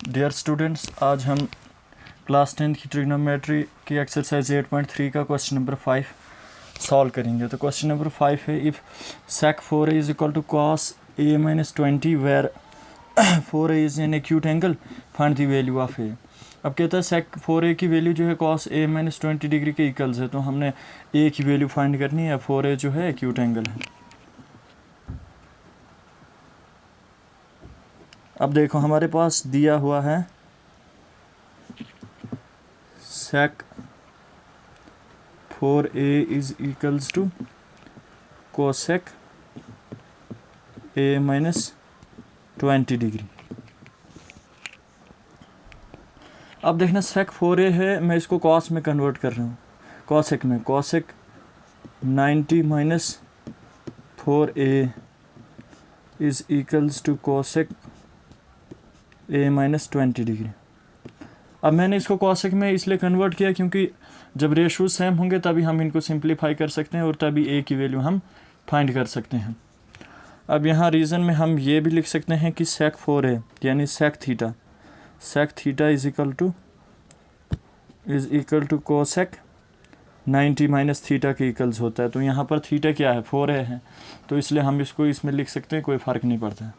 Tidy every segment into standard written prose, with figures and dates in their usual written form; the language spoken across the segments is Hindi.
डियर स्टूडेंट्स, आज हम क्लास 10 की ट्रिग्नोमेट्री की एक्सरसाइज 8.3 का क्वेश्चन नंबर 5 सॉल्व करेंगे। तो क्वेश्चन नंबर 5 है, if sec 4a is equal to cos a minus 20 where 4a is an acute angle, find the value of a। अब कहता है sec 4a की वैल्यू जो है cos a minus 20 डिग्री के इक्वल्स है, तो हमने a की वैल्यू फाइंड करनी है। 4a जो है एक्यूट एंगल है। अब देखो हमारे पास दिया हुआ है sec 4a is equals to cosec a minus 20 degree. अब देखना sec 4a है, मैं इसको cos में कन्वर्ट कर रहा हूँ, cosec में। cosec 90 minus 4a is equals to cosec a minus 20 degree. अब मैंने इसको cosec में इसलिए कन्वर्ट किया क्योंकि जब रेशो सेम होंगे तभी हम इनको सिंप्लीफाई कर सकते हैं और तभी a की वैल्यू हम फाइंड कर सकते हैं। अब यहाँ रीज़न में हम ये भी लिख सकते हैं कि sec 4a यानी sec theta is equal to cosec 90 minus theta के इक्वल्स होता है। तो यहाँ पर थीटा क्या है, 4a है, तो इसलिए हम इसको इसमें लिख सकते हैं, कोई फ़र्क नहीं पड़ता है।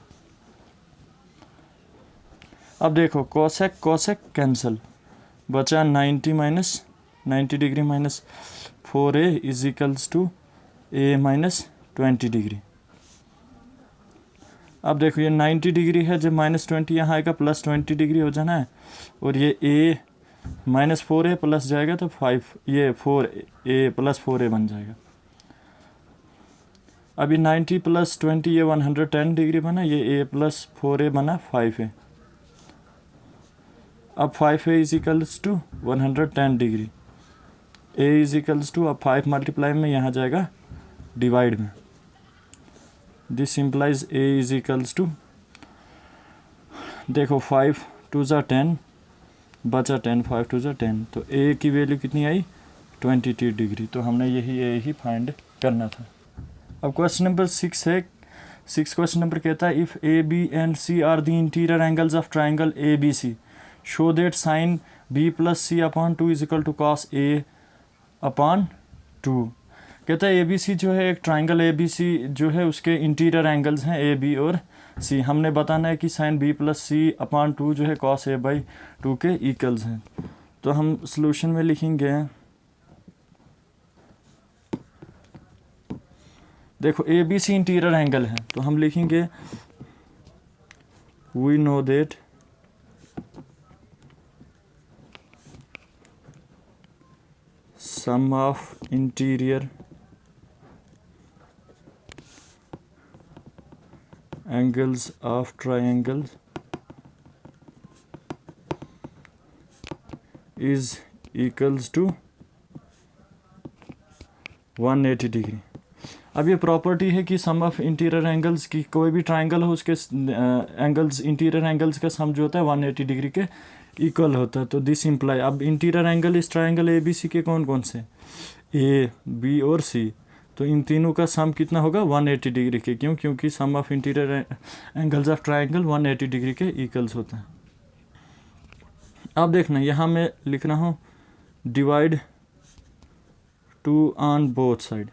अब देखो cosec कैंसिल, बचा 90 degree minus 4a is equals to a minus 20 degree. अब देखो ये 90 डिग्री है, जब माइनस 20 यहाँ आएगा प्लस 20 डिग्री हो जाना है, और ये a माइनस 4a प्लस जाएगा तो 5, ये 4a प्लस 4a बन जाएगा। अभी 90 प्लस 20 ये 110 डिग्री बना, ये a प्लस 4a बना 5a। अब 5a is equals to 110 degree, a is equals to, अब 5 मल्टीप्लाई में यहाँ जाएगा डिवाइड में, this implies a is equals to, देखो 5 2 ज़ा 10 बचा 10, 5 2 ज़ा 10, तो a की वैल्यू कितनी आई 22 डिग्री। तो हमने यही a ही फाइंड करना था। अब क्वेश्चन नंबर 6 है। 6 क्वेश्चन नंबर कहता है, if A B and C are the interior angles of triangle A B C, show that sine b plus C upon 2 is equal to cos a upon 2। कहता है ए बी सी जो है एक ट्राइंगल ए बी सी जो है उसके इंटीरियर एंगल्स हैं ए बी और सी। हमने बताना है कि sign b plus C upon 2 जो है cos a बाई 2 के इक्वल्स हैं। तो हम सॉल्यूशन में लिखेंगे, देखो A B C interior angle है, तो हम लिखेंगे we know that sum of interior angles of triangles is equals to 180 degree. अब ये प्रॉपर्टी है कि सम ऑफ इंटीरियर एंगल्स की, कोई भी ट्राइंगल हो उसके एंगल्स, इंटीरियर एंगल्स का सम जो होता है 180 डिग्री के इक्वल होता है। तो दिस इम्प्लाई, अब इंटीरियर एंगल इस ट्राइंगल ए बी सी के कौन कौन से, ए बी और सी, तो इन तीनों का सम कितना होगा 180 डिग्री के। क्यों? क्योंकि sum of interior angles of triangle 180 degree के इक्वल्स होता है। अब देखना यहाँ मैं लिख रहा हूँ डिवाइड 2 ऑन बोथ साइड।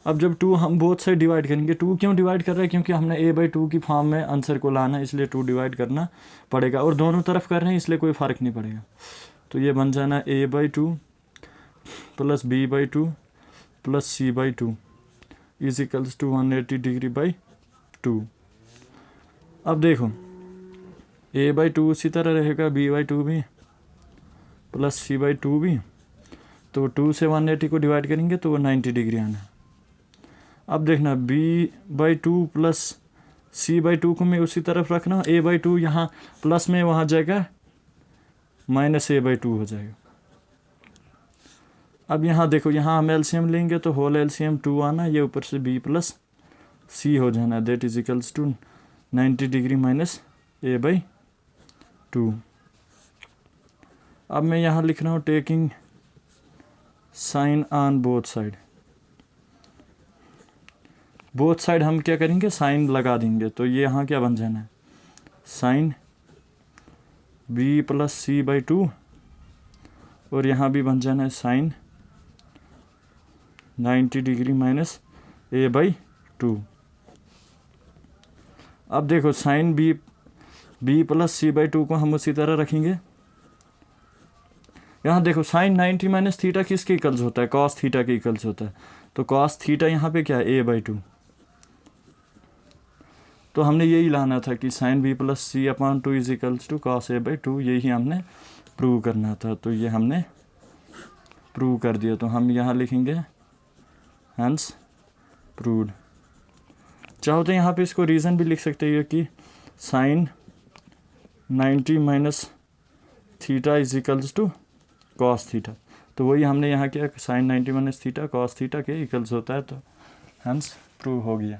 अब जब 2 हम बोथ साइड डिवाइड करेंगे, 2 क्यों डिवाइड कर रहे हैं, क्योंकि हमने a बाई 2 की फॉर्म में आंसर को लाना है, इसलिए 2 डिवाइड करना पड़ेगा, और दोनों तरफ कर रहे हैं इसलिए कोई फ़र्क नहीं पड़ेगा। तो ये बन जाना a by 2 plus b by 2 plus c by 2 is equals to 180 degree by 2। अब देखो a बाई 2 उसी तरह रहेगा, b बाई 2 भी प्लस c बाई 2 भी, तो 2 से 180 को डिवाइड करेंगे तो वो 90 डिग्री आना है। अब देखना b by 2 plus c by 2 को मैं उसी तरफ रखना, a बाई 2 यहाँ प्लस में वहाँ जाएगा माइनस a बाई 2 हो जाएगा। अब यहाँ देखो, यहाँ हम एलसीएम लेंगे तो होल एलसीएम 2 आना, ये ऊपर से b प्लस c हो जाना, that is equals to 90 degree minus a by 2। अब मैं यहाँ लिख रहा हूँ taking sine on both side, both side हम क्या करेंगे साइन लगा देंगे, तो ये यहाँ क्या बन जाना है sine B plus C by two, और यहाँ भी बन जाना है sine 90 degree minus A by two. अब देखो sine B plus C by two को हम उसी तरह रखेंगे। यहाँ देखो साइन 90 माइनस थीटा किसके इक्वल्स होता है, कॉस थीटा के इक्वल्स होता है। तो कॉस थीटा यहाँ पे क्या है, ए बाई टू। तो हमने यही लाना था कि sine B plus C upon two is equals to cos A by two, यही हमने प्रूव करना था। तो ये हमने प्रूव कर दिया। तो हम यहाँ लिखेंगे हेंस प्रूव्ड। चाहो तो यहाँ पे इसको रीज़न भी लिख सकते हो कि sine 90 minus theta is equals to cos theta. तो वही हमने यहाँ किया, sine 90 minus theta cos theta के इक्वल्स होता है। तो हेंस प्रूव हो गया।